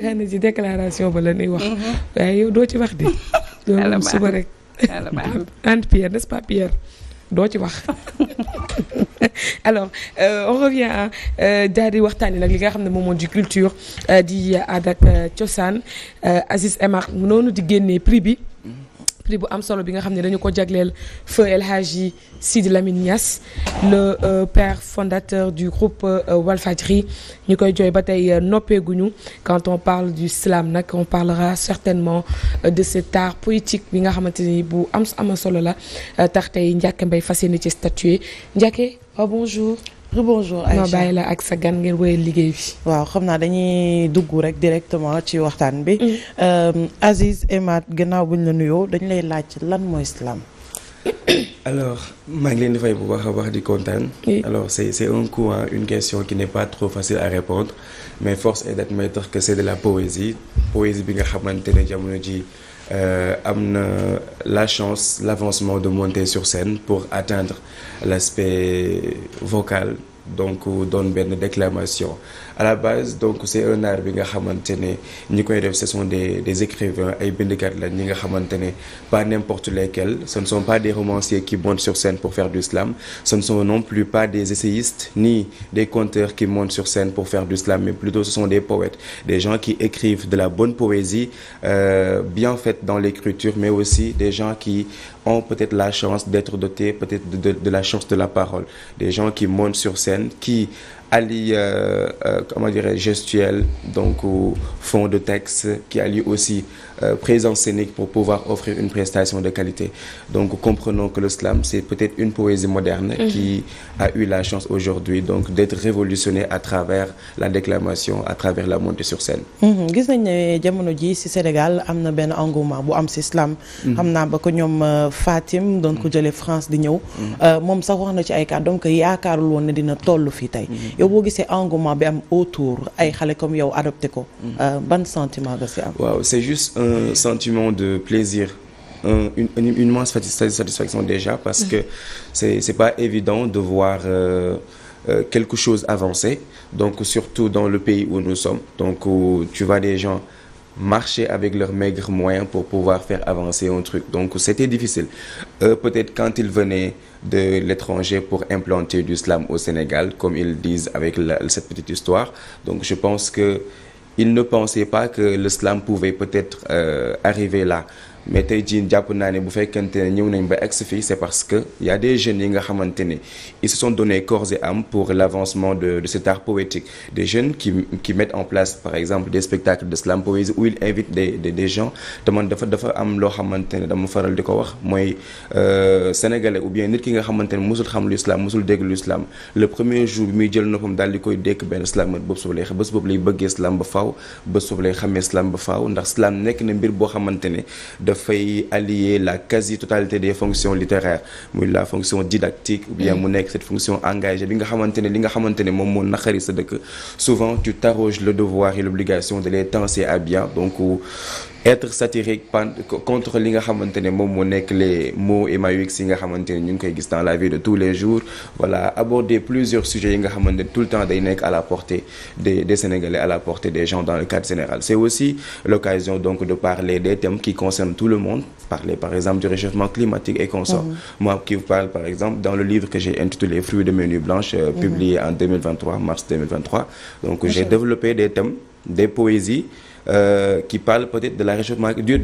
xam ne ci déclaration ba la ñuy wax. waaye yow doo ci wax de. loolu suba rek. entre Pierre n'est-ce pas Pierre doo ci wax. alors on revient daal di waxtaanee nag li nga xam ne moom moo di culture di aada ak cosaan Aziz Emar noonu di génnee prix bi. prix bu am solo bi nga xam ne dañu ko jagleel feu El Hadji Sidi Lamine Niass le père fondateur du groupe Walfadjri ñu koy jooy ba tey noppeeguñu quand on parle du slam nag on parlera certainement de cet art poétique bi nga xamante ni bu am solo la tax tey Ndiaké Mbaye fas yéene ci statuer Ndiaké bonjour. rebonjour Aïcha ma bàyyi la ak sa gan ngeen wéyal liggéey bi. waaw xam naa dañuy dugg rek directement ci waxtaan bi. Aziz Emar gannaaw buñ la nuyoo dañ lay laaj lan mooy slam. alors maa ngi leen di fay bu baax a baax di kontaan. alors c'est un coup une question qui n'est pas trop facile à répondre mais force est d'admettre que c'est de la poésie bi nga xamante ne jamono ji am na la chance l'avancement de monter sur scène pour atteindre l'aspect vocal donc doon benn déclamation à la base donc c'est un art bi nga xamante ne ñi koy def ce sont des écrivains ay bindkat la ñi nga xamante ne pas n'importe lesquels ce ne sont pas des romanciers qui montent sur scène pour faire du slam ce ne sont non plus pas des essayistes ni des conteurs qui montent sur scène pour faire du slam mais plutôt ce sont des poètes des gens qui écrivent de la bonne poésie bien faite dans l'écriture mais aussi des gens qui ont peut-être la chance d'être dotés peut-être de la chance de la parole des gens qui montent sur scène qui allient comment dirais-je gestuelle donc fond de texte qui allie aussi présence scénique pour pouvoir offrir une prestation de qualité donc comprenons que le slam c'est peut-être une poésie moderne qui a eu la chance aujourd'hui donc d'être révolutionnée à travers la déclamation à travers la montée sur scène gis nañ ne jamono ji ci Sénégal am na benn engouement bu am ci slam xam naa ba ko ñoom Fatim doon ko jëlee France di ñëw moom sax wax na ci ay cas donc yaakaarul woon ne dina toll fii tey yow boo gisee engouement bi am autour ay xale comme yow adopté ko ban sentiment nga ci am waaw c'est juste un sentiment de plaisir une immense satisfaction déjà parce que c'est pas évident de voir quelque chose avancer donc surtout dans le pays où nous sommes donc où tu vois des gens marcher avec leurs maigres moyens pour pouvoir faire avancer un truc donc c'était difficile peut-être quand ils venaient de l'étranger pour implanter du slam au Sénégal comme ils disent avec cette petite histoire donc je pense que ils ne pensaient pas que le slam pouvait peut-être arriver là mais tey jii jàpp naa ne bu fekkente ne ñëw nañ ba egsi fii c'est parce que y a des jeunes yi nga xamante ne ils se sont donné corps et âme pour l'avancement de cet art poétique des jeunes qui mettent en place par exemple des spectacles de slam poésie où ils invitent des gens te man dafa am loo xamante ne dama faral di ko wax mooy sénégalais ou bien nit ki nga xamante ne mosul xam lu islam mosul dégg lu islam le premier jour bi muy jël noppam daal di koy dékk benn slam bés boobu lay bëggee slam ba faaw bés boobu lay xamee slam ba faaw ndax slam nekk na mbir boo xamante ne dafay allier la quasi-totalité des fonctions littéraires muy la fonction didactique ou bien mu nekk cette fonction engagée bi nga xamante ne li nga xamante ne moom moo naqari sa dëkk souvent tu t'arroges le devoir et l'obligation de les tenser à bien donc être satirique contre li nga xamante ne moom moo nekk les mots émaïques yi nga xamante ne ñu ngi koy gis dans la vie de tous les jours voilà aborder plusieurs sujets yi nga xamante ne tout le temps day nekk à la portée des Sénégalais à la portée des gens dans le cadre général c'est aussi l'occasion donc de parler des thèmes qui concernent tout le monde parler par exemple du réchauffement climatique et consorts moi qui vous parle par exemple dans le livre que j'ai intitulé Fruits de mes nuits blanches publié en 2023 mars 2023 donc j'ai développé des thèmes des poésies qui parle peut-être du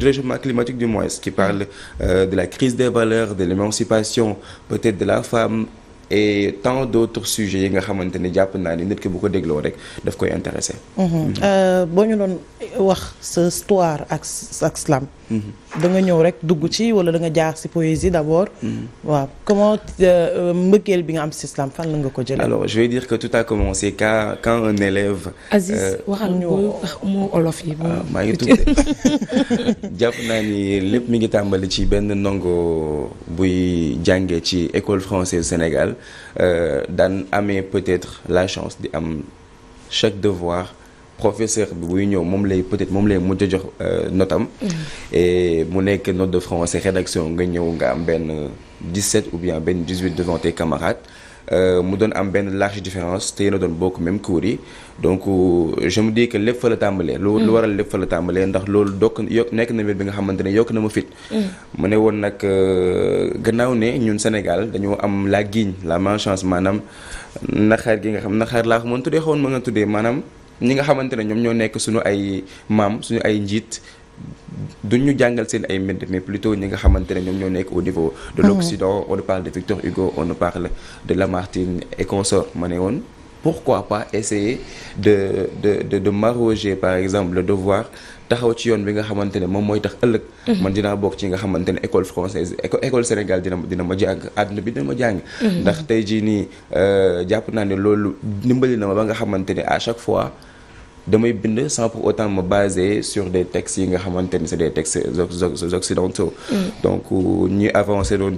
réchauffement climatique du moins qui parle de la crise des valeurs de l'émancipation peut-être de la femme et tant d'autres sujets yi nga xamante ne jàpp naa ni nit ki bu ko dégloo rek daf koy intéressé boo ñu doon wax sa histoire ak slam da nga ñëw rek dugg ci wala da nga jaar ci poésie d'abord waaw comment mbëggeel bi nga am ci slam fan la nga ko jëlee alors je vais dire que tout a commencé quand un élève Aziz waxal ñu moo olof yi maa ngi tudd jàpp naa ni lépp mi ngi tàmbali ci benn ndongo buy jàngee ci école française Sénégal daan amee peut-être la chance di am chaque devoir professeur bi buy ñëw moom lay mujj a jox notam et mu nekk note de français rédaction nga ñëw nga am benn 17 ou bien benn 18 devant tes camarades mu doon am benn large différence te yéen a doon bokk même cours yi donc je me dis que lépp fa la tàmbalee. lu waral lépp fa la tàmbalee ndax loolu nekk na mbir bi nga xamante ne yokk na ma fit. mu ne woon nag gannaaw ne ñun Sénégal dañoo am la guigne la malchance maanaam naxaar gi nga xam naxaar laa ko mën tuddee xawoon ma nga tuddee maanaam ñi nga xamante ne ñoom ñoo nekk suñu ay maam suñu ay njiit. duñ ñu jàngal seen ay mbind mais plutôt ñi nga xamante ne ñoom ñoo nekk au niveau de l'Occident. On parle de Victor Hugo, on parle de Lamartine et consorts. Ma ne woon pourquoi pas essayer de m'arroger par exemple le devoir taxaw ci yoon bi nga xamante ne moom mooy tax ëllëg man dinaa bokk ci nga xamante ne école française école Sénégal dina ma jàng àdduna bi dina ma jàng ndax tey jii nii jàpp naa ne loolu dimbali na ma ba nga xamante ne à chaque fois damay bind sans pour autant me baser sur des textes yi nga xamante ni c'est des textes occidentaux. Donc ñuy avancé doon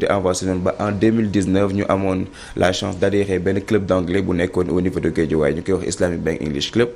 ba en 2019 ñu amoon la chance d'adhérer benn club d'anglais bu nekkoon au niveau de Guédiawaye ñu koy wax Islamic Bank English Club.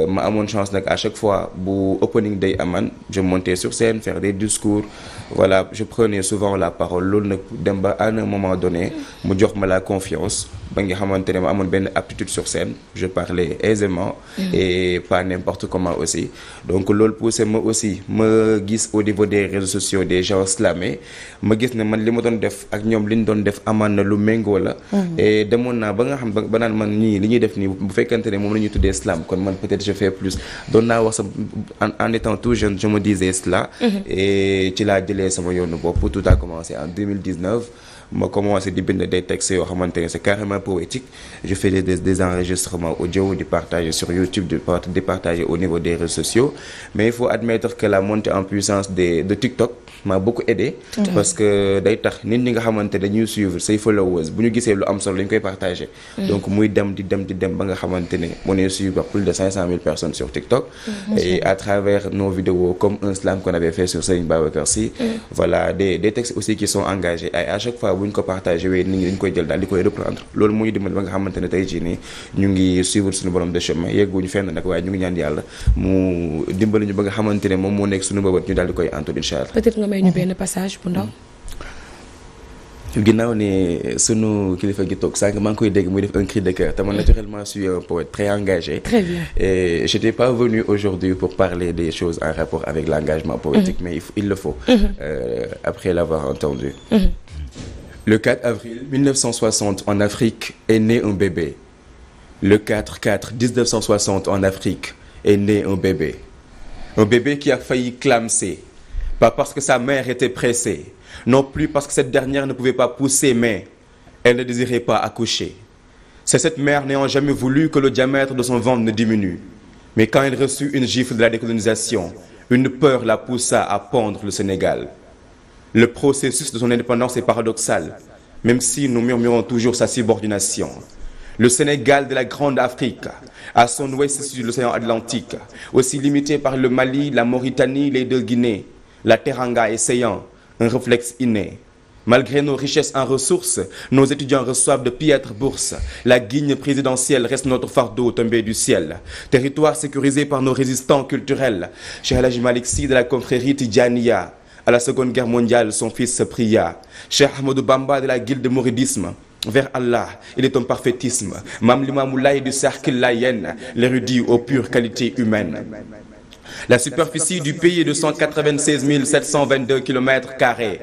ma amoon chance nag à chaque fois bu opening day aman je montais sur scène faire des discours voilà je prenais souvent la parole loolu nag dem ba à un moment donné mu jox ma la confiance ba nga xamante ne ma amoon benn aptitude sur scène je parlais aisément. Et pas n'importe comment aussi donc loolu poussé ma aussi ma gis au niveau des réseaux sociaux des gens slamés ma gis ne man li ma doon def ak ñoom li ñu doon def amaan na lu méngoo la et demoon naa ba nga xam ba naan man ñii li ñuy def nii bu fekkante ne moom la ñuy tuddee slam kon man peut-être je fais plus doon naa wax sa en étant tout jeune je me disais cela et ci laa jëlee sama yoonu bopp tout a commencé en 2019 ma commencé di bind des textes yoo xamante ne c'est carrément poétique je fais des enregistrements audio di partager sur YouTube di partager au niveau des réseaux sociaux mais il faut admettre que la montée en puissance de TikTok m'a beaucoup aidé parce que day tax nit ñi nga xamante dañuy suivre say followers bu ñu gisee lu am solo dañu koy partager donc muy dem di dem ba nga xamante ne on est suivi par plus de 500 000 personnes sur TikTok et à travers nos vidéos comme un slam qu'on avait fait sur Serigne Babacar Sy voilà des textes aussi qui sont engagés et à chaque fois bu ñu ko partagé wee nit ñi dañ koy jël daal di koy reprendre loolu moo ñu dimbali ba nga xamante ne tey jii nii ñu ngi suivre suñu borom de chemin yegguñu fenn nag waaye ñu ngi ñaan yàlla mu dimbali ñu ba nga xamante ne moom moo nekk suñu bëbët ñu daal di koy antul incha allah. peut-être nga may ñu benn passage bu ndaw. ginnaaw ne sunu kilifa gi toog sànq maa ngi koy dégg muy def un cri de cœur te man naturellement je suis un poète très engagé. Très bien. Et j'étais pas venu aujourd'hui pour parler des choses en rapport avec l'engagement poétique mais il le faut après l'avoir entendu. Le 4 avril 1960 en Afrique est né un bébé. Le 4/4/1960 en Afrique est né un bébé. Un bébé qui a failli clamser, pas parce que sa mère était pressée, non plus parce que cette dernière ne pouvait pas pousser, mais elle ne désirait pas accoucher. C'est cette mère n'ayant jamais voulu que le diamètre de son ventre ne diminue. Mais quand elle reçut une gifle de la décolonisation, une peur la poussa à pendre le Sénégal. Le processus de son indépendance est paradoxal, même si nous murmurons toujours sa subordination. Le Sénégal de la Grande Afrique, à son ouest sur l'océan Atlantique, aussi limité par le Mali, la Mauritanie, les deux Guinées, la Teranga essayant un réflexe inné. Malgré nos richesses en ressources, nos étudiants reçoivent de piètres bourses. La guigne présidentielle reste notre fardeau tombé du ciel. Territoire sécurisé par nos résistants culturels. Cheikh El Hadji Malick Sy de la confrérie Tidjaniya. À la Seconde Guerre mondiale, son fils se pria. Cheikh Ahmadou Bamba de la guilde de mouridisme. Vers Allah, il est un parfaitisme. Mame Limamou Laye du cercle Layène, l'érudit aux pures qualités humaines. La superficie du pays est de 196 722 km².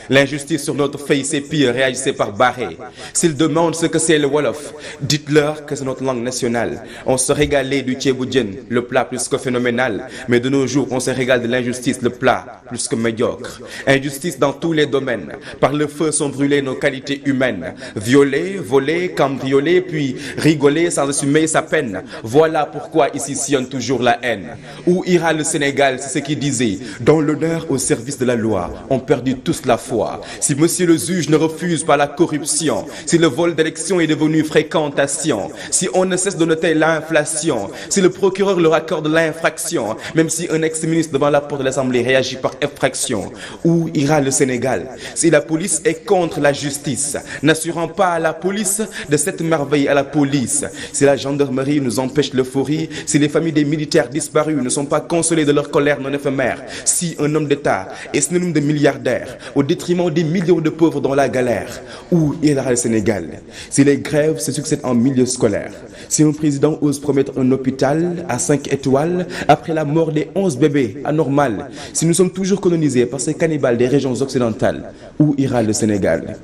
L'injustice sur notre pays, c'est pire, réagissez par barré. S'ils demandent ce que c'est le Wolof, dites-leur que c'est notre langue nationale. On se régalait du thieboudienne, le plat plus que phénoménal. Mais de nos jours, on se régale de l'injustice, le plat plus que médiocre. Injustice dans tous les domaines. Par le feu sont brûlées nos qualités humaines. Violer, voler, cambrioler, puis rigoler sans assumer sa peine. Voilà pourquoi ici sillonne toujours la haine. Où ira le Sénégal, c'est ce qu'il disait. Dans l'honneur au service de la loi, on perdit tous la foi. Si monsieur le juge ne refuse pas la corruption, si le vol d'élection est devenu fréquentation, si on ne cesse de noter l'inflation, si le procureur leur accorde l'infraction, même si un ex-ministre devant la porte de l'Assemblée réagit par effraction, où ira le Sénégal? Si la police est contre la justice, n'assurant pas à la police de cette merveille à la police, si la gendarmerie nous empêche l'euphorie, si les familles des militaires disparus ne sont pas consoler de leur colère non éphémère. Si un homme d'État est synonyme de milliardaire au détriment des millions de pauvres dans la galère, où ira le Sénégal si les grèves se succèdent en milieu scolaire? Si un président ose promettre un hôpital à 5 étoiles après la mort des 11 bébés anormal, si nous sommes toujours colonisés par ces cannibales des régions occidentales, où ira le Sénégal?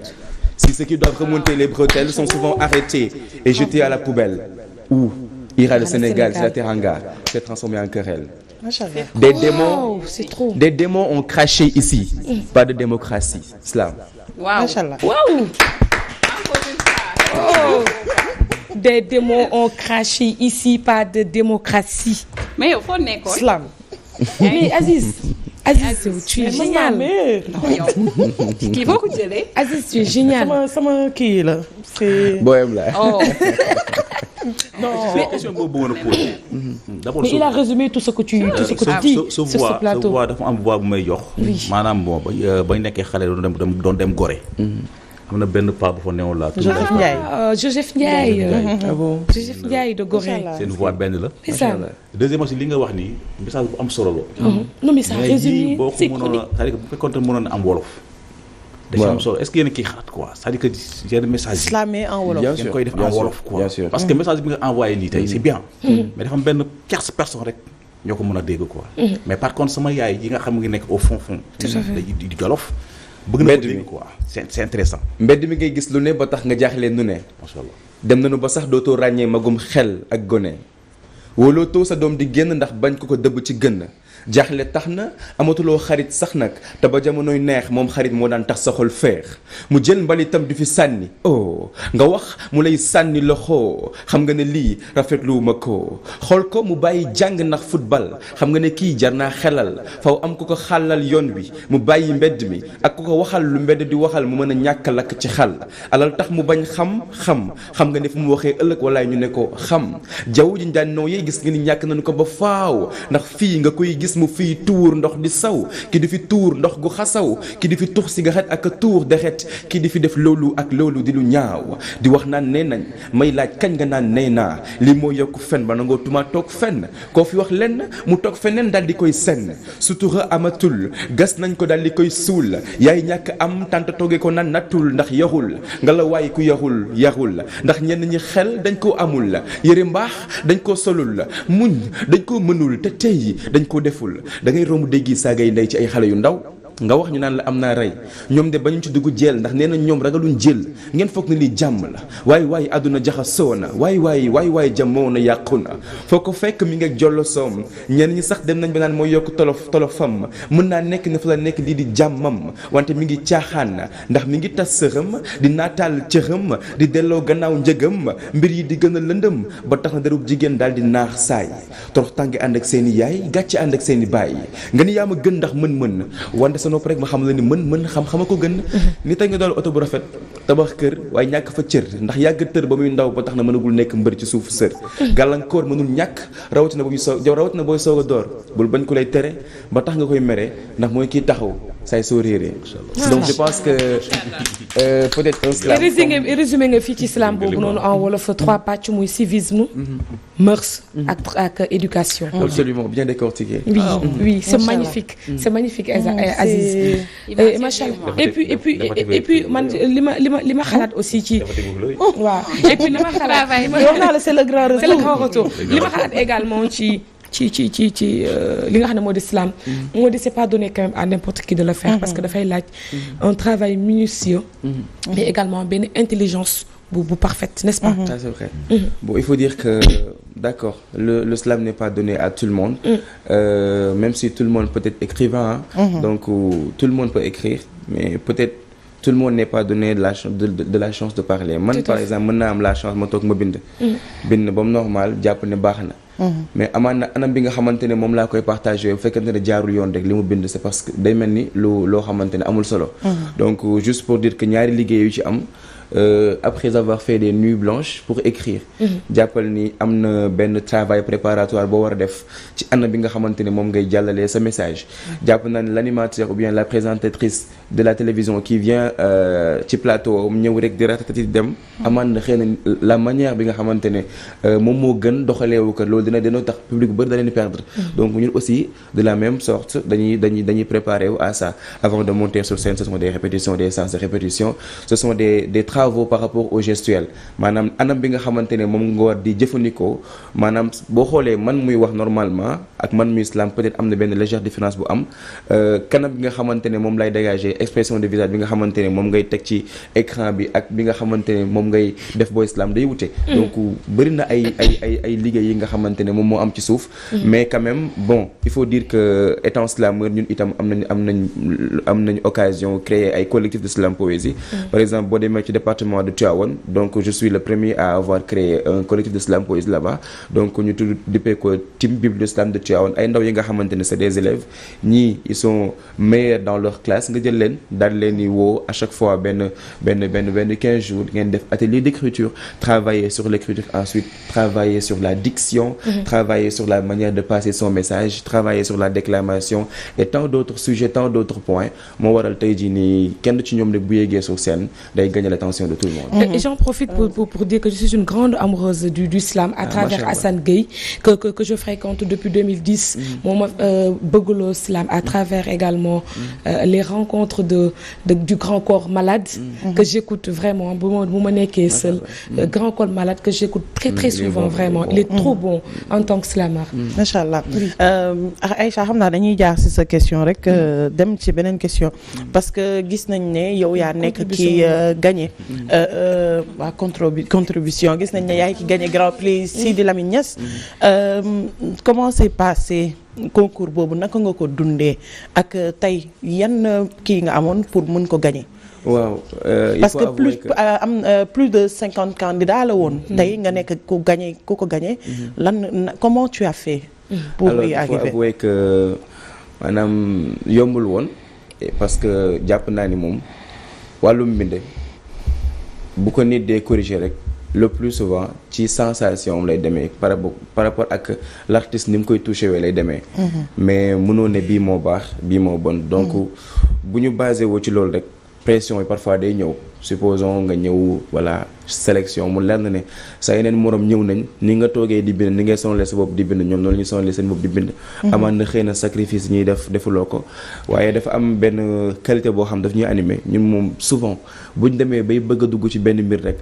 Si ceux qui doivent remonter les bretelles sont souvent arrêtés et jetés à la poubelle, où ira le Sénégal si la Teranga s'est transformée en querelle? Des démons ont craché ici, pas de démocratie. Slam. Wow. Wow. Oh. Des démons ont craché ici, pas de démocratie. Mais au fond, n'est-ce pas? Slam. Mais Aziz, tu es génial. Kii boo ko jëlee. Aziz, tu es génial. sama kii la. Bohème là. Oh. Non. Question boobu bëggoon a poser. D'abord mais il a résumé tout ce que tu dis sur ce plateau. sa voix dafa am voix bu may jox. maanaam bon bañ nekkee xale doon dem Gorée. am na benn paa bu fa newoon laa. Joseph Ndiaye. Joseph Ndiaye de Gorée. seen voix benn la. c'est ça. deuxièmement si li nga wax nii message bu am solo la. non mais ça résumé boo ko mënoon a c'est-à-dire que bu fekkoon ne mënoon a am wolof. dafa am solo est-ce que yéen a kii xalaat quoi c'est-à-dire que yenn message yi. slamé en wolof. ngeen koy def en wolof quoi. parce que message bi nga envoyé nii tey c'est bien. mais dafa am benn tierce personne rek ñoo ko mën a dégg quoi. mais par contre sama yaay yi nga xam ngi nekk au fond. di Jolof. bëgg na ko dégg quoi c'est intéressant. mbedd mi ngay gis lu ne ba tax nga jaaxlee nu ne. macha allah dem nañu ba sax dootoo ràññee magum xel ak gone. wóolootoo sa doom di génn ndax bañ ko dëbb ci gën. jaaxle tax na amatuloo xarit sax nag te ba jamonoy neex moom xarit moo daan tax sa xol feex mu jël mbalitam di fi sànni oh nga wax mu lay sànni loxo xam nga ne lii rafetlu ma ko xool ko mu bàyyi jàng ndax football xam nga ne kii jar naa xelal faw am ku ko xàllal yoon wi mu bàyyi mbedd mi ak ku ko waxal lu mbedd di waxal mu mën a ñàkk lakk ci xal alal tax mu bañ xam nga ne fu mu waxee ëllëg walaay ñu ne ko xam jaww ji daan noo yee gis nga ni ñàkk nañu ko ba faaw ndax fii nga koy gis mu fii tuur ndox di saw ki di fi tuur ndox gu xasaw ki di fi tux cigarette ak tuur deret ki di fi def loolu ak loolu di lu ñaaw di wax naan nee nañ may laaj kañ nga naan nee naa lii moo yokk fen ba nangoo tuma toog fenn koo fi wax lenn mu toog feneen daal di koy senn sutura amatul gas nañ ko daal di koy suul yaay ñàkk am tànta toogee ko naan nattul ndax yarul nga la waaye ku yarul ndax ñenn ñi xel dañ koo amul yëre mbaax dañ koo solul muñ dañ koo mënul te tey dañ koo deful da ngay romb déggi saagay ndey ci ay xale yu ndaw nga wax ñu naan la am naa rey ñoom de bañu ci dugg jeel ndax nee na ñoom ragaluñ jël ngeen foog ne lii jàmm la waaye àdduna jaxasoo na waaye jàmmoo na yàqu na foo ko fekk mi ngi ak jollo soom ñenn ñi sax dem nañ ba naan mooy yokk tolofam mën naa nekk ne fa la nekk lii di jàmmam wante mi ngi caaxaan ndax mi ngi tas sërëm di naataal cërëm di delloo gannaaw njëgam mbir yi di gën a lëndëm ba tax na derub jigéen daal di naax saay torox tàngi ànd ak seeni yaay gàcce ànd ak seeni baay nga ni yaa ma gën ndax mën wante sa nopp rek ma xam la ni mën xam-xama ko gën ni tey nga doon oto bu rafet tabax kër waaye ñàkk fa cër ndax yàgg tër ba muy ndaw ba tax na mënagul nekk mbër ci suufu sër gàllankoor mënul ñàkk rawatina booy soog a door bul bañ ko lay tere ba tax nga koy mere ndax mooy kii taxaw saay soo réeree donc je pense que peut-être un slam résumé nga fii ci slam boobu noonu en wolof 3 pàcc muy civisme mœurs ak éducation absolument bien décortiqué oui c'est magnifique c'est magnifique Aziz machallah et puis man li ma xalaat aussi ci waaw et puis li ma xalaat wax naa la c'est le grand retour li ma xalaat également ci li nga xam ne moo di slam moo di c'est pas donné quand même à n'importe qui de le faire parce que dafay laaj un travail minutieux mais également benn intelligence bu parfaite n'est-ce pas ça c'est vrai bon il faut dire que d'accord le slam n'est pas donné à tout le monde même si tout le monde peut être écrivain donc tout le monde peut écrire mais peut-être tout le monde n'est pas donné de la chance de parler man par exemple mën naa am la chance ma toog ma bind ba mu normal jàpp ne baax na mais amaan na anam bi nga xamante ne moom laa koy partagé bu fekkente ne jaarul yoon rek li mu bind c'est parce que day mel ni loo xamante ne amul solo donc juste pour dire que ñaari liggéey yu ci am après avoir fait des nuits blanches pour écrire jàppal ni am na benn travail préparatoire boo war a def ci anam bi nga xamante ne moom ngay jàllalee sa message jàpp naa ne l'animateur ou bien la présentatrice de la télévision qui vient ci plateau ñëw rek di ratatati dem amaan na xëy na la manière bi nga xamante ne moom moo gën doxaleewu ko loolu dina tax public bu bëri da leen di perdre donc ñun aussi de la même sorte dañuy préparer wu à ça avant de monter sur scène. Ce sont des répétitions, des séances de répétition, ce sont des travaux par rapport au gestuel maanaam anam bi nga xamante ne moom nga war di jëfandikoo maanaam boo xoolee man muy wax normalement ak man muy islam peut-être am na benn légère différence bu am kanam bi nga xamante ne moom lay dégager expression de visage bi nga xamante ne moom ngay teg ci écran bi ak bi nga xamante ne moom ngay def boo islam day wute donc bëri na ay liggéey yi nga xamante ne moom moo am ci suuf mais quand même bon il faut dire que étant slameur ñun itam am nañ occasion créer ay collectif de slam poésie par exemple boo demee ci département de Tivaouane donc je suis le premier à avoir créé un collectif de slam poésie là-bas donc ñu tudd dippee ko team bible de slam de Tivaouane ay ndaw yi nga xamante ne c'est des élèves ñii ils sont meilleurs dans leur classe nga jël leen daal leen di woo à chaque fois benn 15 jours ngeen def atelier d'écriture travailler sur l'écriture ensuite travailler sur la diction travailler sur la manière de passer son message travailler sur la déclamation et tant d'autres sujets tant d'autres points moo waral tey jii nii kenn ci ñoom rek bu yéegee sur scène day gagner l'attention de tout le monde. Et j'en profite pour dire que je suis une grande amoureuse du slam à travers Assane Gueye que je fréquente depuis 2010 moo ma bëggloo slam à travers également les rencontres du Grand Corps Malade que j'écoute vraiment bu ma nekkee seul Grand Corps Malade que j'écoute très souvent vraiment il est trop bon en tant que slameur. Macha Allah. Aïcha xam naa dañuy jaar ci sa question rek dem ci beneen question parce que gis nañ ne yow yaa nekk ki gagné waa contribution gis nañ ne yaay ki gagné Grand Prix Sidi Lamine Niass comment s'est passé concours boobu naka nga ko dundee ak tey yan kii nga amoon pour mën ko gagné. waaw parce que plus de 50 candidats la woon. tey nga nekk ku ko gagné lan comment tu as fait. pour y arriver alors il faut avouer que maanaam yombul woon parce que jàpp naa ni moom wàllum mbind bu ko nit dee corriger rek le plus souvent ci sensation lay demee par rapport ak l'artiste ni mu koy touché wee lay demee. mais mënoo ne bii moo baax bii moo bon donc bu ñu basé woo ci loolu rek pression yi parfois day ñëw supposons nga ñëw voilà sélection mu leer na ne sa yeneen morom ñëw nañ ni nga toogee di bind ni ngay sonalee sa bopp di bind ñoom noonu la ñuy sonalee seen bopp di bind amaan na xëy na sacrifice ñuy defuloo ko waaye dafa am benn qualité boo xam daf ñuy animé ñun moom souvent buñ demee bay bëgg a dugg ci benn mbir rek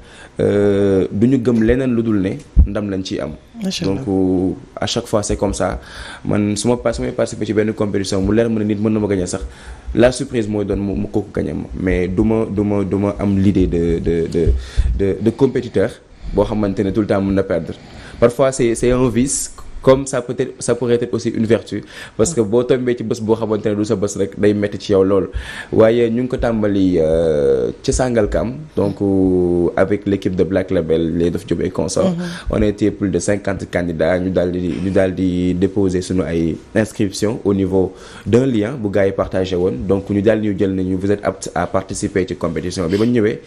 du ñu gëm leneen lu dul ne ndam lañ ciy am donc à chaque fois c'est comme ça man su may participer ci benn compétition mu leer ma ne nit mën na ma gagner sax la surprise mooy doon mu kooku gagner ma mais du ma am l'idée de compétiteur boo xamante ne tout le temps mën na perdre parfois c'est un vice comme ça pourrait être aussi une vertu parce que boo tombee ci bés boo xamante ne du sa bés rek day metti ci yow lool waaye ñu ngi ko tàmbali ci Sangalkam donc avec l'équipe de Black Label les Dof Job et consorts on était plus de 50 candidats ñu daal di déposer suñu ay inscriptions au niveau d'un lien bu gars yi partagé woon donc ñu daal ñu jël nañu vous êtes apte à participer ci compétition bi ba ñu ñëwee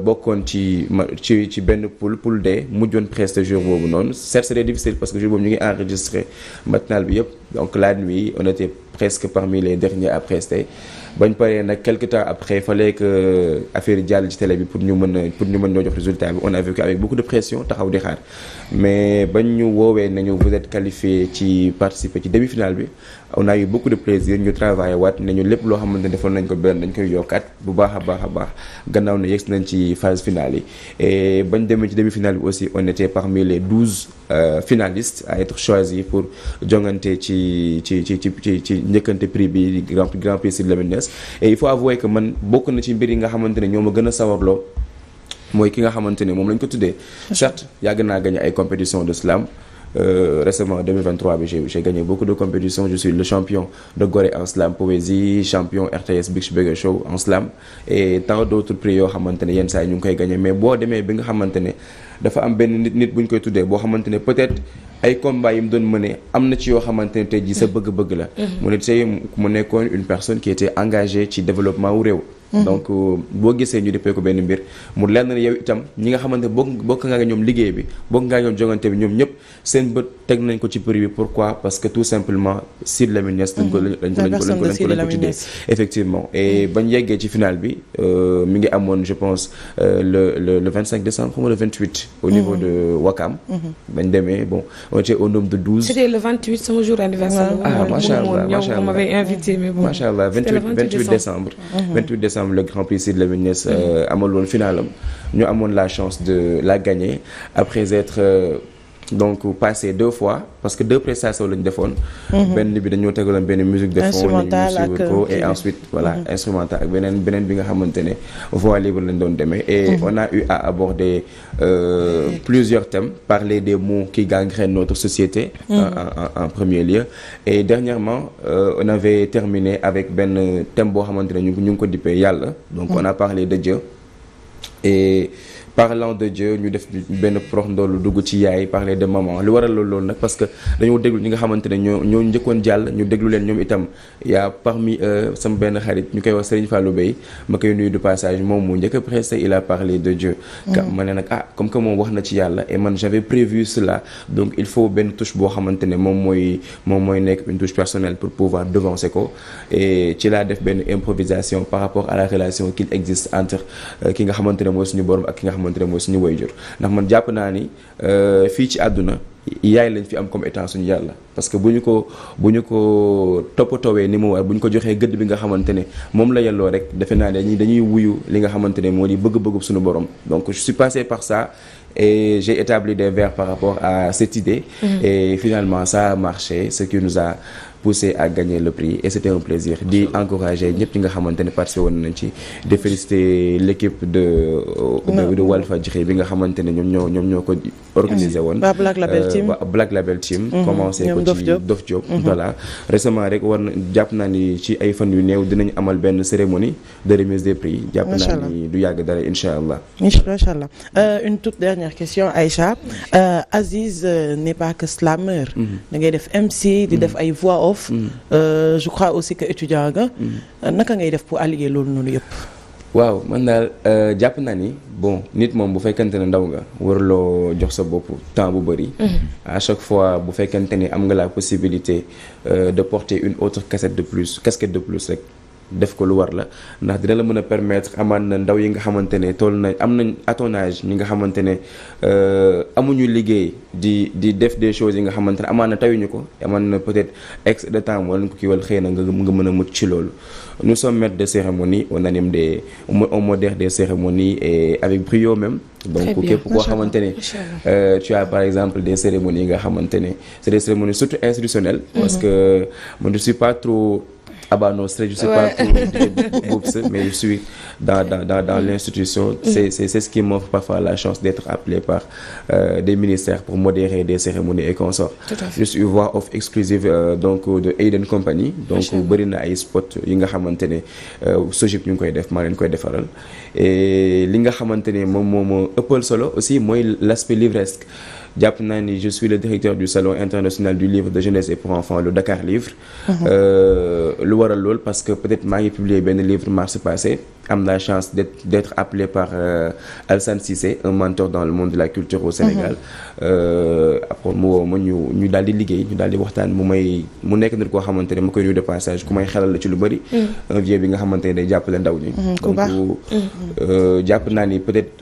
bokkoon ci benn poule D mujjoon presque jour boobu noonu certes c'était difficile parce que boobu ñu ngi enregistré matinal bi yëpp donc la nuit on était presque parmi les derniers à prester bañ paree nag quelque temps après fallait que affaire yi jàll ci télé bi pour ñu mën ñoo jox résultat bi on a vécu avec beaucoup de pression taxaw di xaar mais bañ ñu woowee nañu vous êtes qualifié ci participer ci demi-finale bi on a eu beaucoup de plaisir ñu travailler waat nañu lépp loo xamante ne defoon nañ ko benn dañ koy yokkaat bu baax a baax gannaaw ne yegg nañ ci phase finale yi et bañ demee ci demi-finale bi aussi on était parmi les 12 finalistes à être choisis pour jongante ci njëkkante prix bi grand prix Sidi Lamine Niass et il faut avouer que man bokk na ci mbir yi nga xamante ne ñoo ma gën a sawarloo mooy ki nga xamante ne moom lañ ko tuddee certes yàgg naa gagné ay compétitions de slam récemment en 2023 j'ai gagné beaucoup de compétitions je suis le champion de Gorée en slam poésie champion RTS Big Burger Show en slam et tant d'autres prix yoo xamante ne yenn saa yi ñu ngi koy gagné mais boo demee bi nga xamante ne dafa am benn nit bu ñu koy tuddee boo xamante ne peut-être ay combats yi mu doon mëne am na ci yoo xamante ne tey jii sa bëgg-bëgg la mu ne tey mu nekkoon une personne qui était engagée ci développement wu réew donc boo gisee ñu defee ko benn mbir mu leer na yow itam ñi nga xamante bokk nga ñoom liggéey bi bokk nga ñoom jogante bi ñoom ñëpp seen bët teg nañ ko ci prix bi pourquoi parce que tout simplement Sidy Lamine Niass lañ ko tuddee effectivement et bañ yeggee ci final bi mi ngi amoon je pense le 25 décembre comme le 28 au niveau de Wakam bañ demee bon on était au nombre de 12. C'était le 28 sama jour anniversaire. macha allah on m'avait invité mais bon. macha allah 28 décembre. 28 décembre le Grand Prix Sidy Lamine Niass amaloon finalam ñu amoon la chance de la gagner après être donc passé 2 fois parce que 2 prestations lañu defoon. benn bi dañoo tegaloon benn musique de fond instrumentale ak ko et ensuite voilà instrumental ak beneen bi nga xamante ne voix libre lañ doon demee. et on a eu à aborder plusieurs thèmes parler des maux qui gangrènent notre société. En premier lieu et dernièrement on avait terminé avec benn thème boo xamante ne ñu ngi ko dippee yàlla donc on a parlé de Dieu et parlant de Dieu ñu def benn prox ndoolu dugg ci yaay parler de maman lu waral loolu nag parce que dañoo déglu ñi nga xamante ne ñoo njëkkoon jàll ñu déglu leen ñoom itam y'a parmi sama benn xarit ñu koy wax Serigne Fallou Bey ma koy nuyu du passage moom mu njëkk a pressé il a parlé de Dieu ma ne nag comme que moom wax na ci yàlla et man j'avais prévu cela donc il faut benn touche boo xamante ne moom mooy nekk une touche personnelle pour pouvoir devancer ko et ci laa def benn improvisation par rapport à la relation qu'il existe entre ki nga xamante ne mooy suñu borom ak ki nga xamante ne mooy suñu wayjur ndax man jàpp naa ni fii ci àdduna yaay lañ fi am comme état suñu yàlla parce que bu ñu ko toppatoowee ni mu war bu ñu ko joxee gëdd bi nga xamante ne moom la yelloo rek defe naa ne dañuy wuyu li nga xamante ne moo di bëgg-bëggu suñu borom donc je suis passé par ça et j'ai établi des vers par rapport à cette idée et finalement ça a marché ce qui nous a poussé à gagner le prix et c'était un plaisir di encourager ñëpp ñi nga xamante ne participé woon nañ ci de féliciter l'équipe de Walfadjri bi nga xamante ne ñoom ñoo ko organisé woon Black Label Team commencé ko ci Dof Diop voilà récemment rek war na jàpp naa ni ci ay fan yu néew dinañ amal benn cérémonie de remise des prix jàpp naa ni du yàgg dara incha allah une toute dernière question Aïcha Aziz n'est pas que slammer da ngay def MC di def ay voix off je crois aussi que étudiant nga naka ngay def pour allier loolu noonu yëpp waaw man daal jàpp naa ni bon nit moom bu fekkente ne ndaw nga waruloo jox sa bopp temps bu bëri à chaque fois bu fekkente ni am nga la possibilité de porter une autre casquette de plus rek def ko lu war la ndax dina la mën a permettre amaan na ndaw yi nga xamante ne toll na am nañ à ton âge ñi nga xamante ne amuñu liggéey di def des choses yi nga xamante ne amaan na tayuñu ko amaan na peut-être ex de temps wala ko kii wala xëy na nga mën a mucc ci loolu. Nous sommes maîtres de cérémonie on anime on modère des cérémonies et avec brio même. donc képp koo xamante ne tu as par exemple des cérémonies yi nga xamante ne c'est des cérémonies surtout institutionnelles. parce que moi je suis pas trop. non, je sais pas tout mais je suis dans l'institution. C'est ce qui m'offre parfois la chance d'être appelé par des ministères pour modérer des cérémonies et consorts. Je suis voix off exclusive donc de Aiden Company. Donc bëri na ay spot yi nga xamante ne Sojip ñu ngi koy def maa leen koy defaral et li nga xamante ne moom moo ëppal solo aussi mooy l'aspect livresque. jàpp naa ni je suis le directeur du salon international du livre de jeunesse et pour enfants le Dakar Livre. lu waral lool parce que peut-être maa ngi publié benn livre mars passé am la chance d'être appelé par Alsane Cissé un mentor dans le monde de la culture au Sénégal. après mu woo ma ñu daal di liggéey ñu daal di waxtaan mu nekk nit koo xamante ne ma koy nuyu de passage ku may xelal la ci lu bëri. un vieux bi nga xamante ne day jàppale ndaw ñi. donc jàpp naa ni peut-être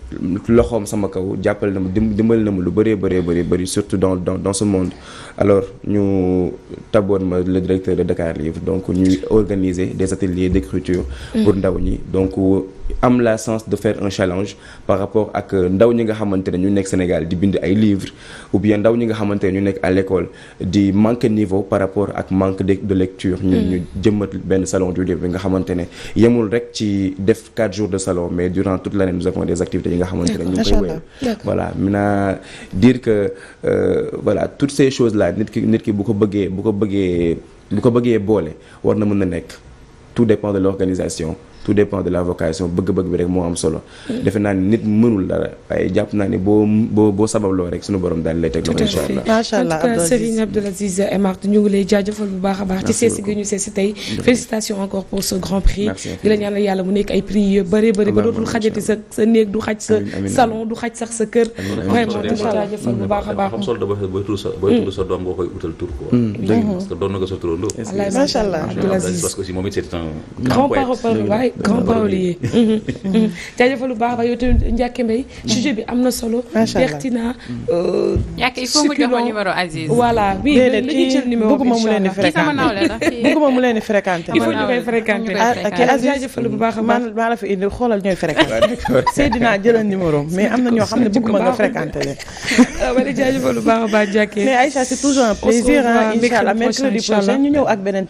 loxoom sama kaw jàppale na ma dimbali na ma lu bëri surtout dans ce monde alors ñu taboon ma le directeur de Dakar Livre donc ñuy organiser des ateliers d'écriture pour ndaw ñi donc am la chance de faire un challenge par rapport ak ndaw ñi nga xamante ne ñu nekk Sénégal di bind ay livres ou bien ndaw ñi nga xamante ne ñu nekk à l'école di manque niveau par rapport ak manque de lecture ñu jëmmat benn salon du livre bi nga xamante ne yemul rek ci def 4 jours de salon mais durant toute l'année nous avons des activités yi nga xamante ne ñu ngi koy wéyal voilà maintenant dire que voilà toutes ces choses là nit ki bu ko bëggee boole war na mën na nekk tout dépend de l'organisation tout dépend de la vocation bëgg-bëgg bi rek moo am solo defe naa ni nit mënul dara waaye jàpp naa ni boo sababloo rek suñu borom daal lay teg loxo incha allah macha allah en tout cas Serigne Abdoul Aziz Marc ñu ngi lay jaajëfal bu baax a baax ci seesi gi ñu seesi tey félicitations encore pour ce grand prix di la ñaanal yàlla mu nekk ay prix yu bëri ba dootul xajati sa néeg du xaj sa salon du xaj sax sa kër vraiment di la jaajëfal bu baax a baax xam solo da booy tudd sa doom nga koy utal tur quoi parce que doon na nga sa turandoo macha allah Abdoul Aziz parce que aussi moom it c'est un grand parolier waay grand parolier jaajëfal bu baax a baax yow tamit Ndiaké Mbaye sujet bi am na solo pertinent Ndiaké il faut nga jox ma numéro Aziz voilà oui dañuy jël numéro bëgguma mu leen di kii sama nawle la bëgguma mu leen di fréquenté il faut ñu koy fréquenté ak Aziz jaajëfal bu baax a baax maa la fi indi xoolal ñooy fréquenté Seydina jëlal numéro mais am na ñoo xam ne bëgguma nga fréquenté leen wala jaajëfal bu baax a baax Ndiaké mais Aïcha c'est toujours un plaisir incha allah mercredi prochain ñu ñëw ak beneen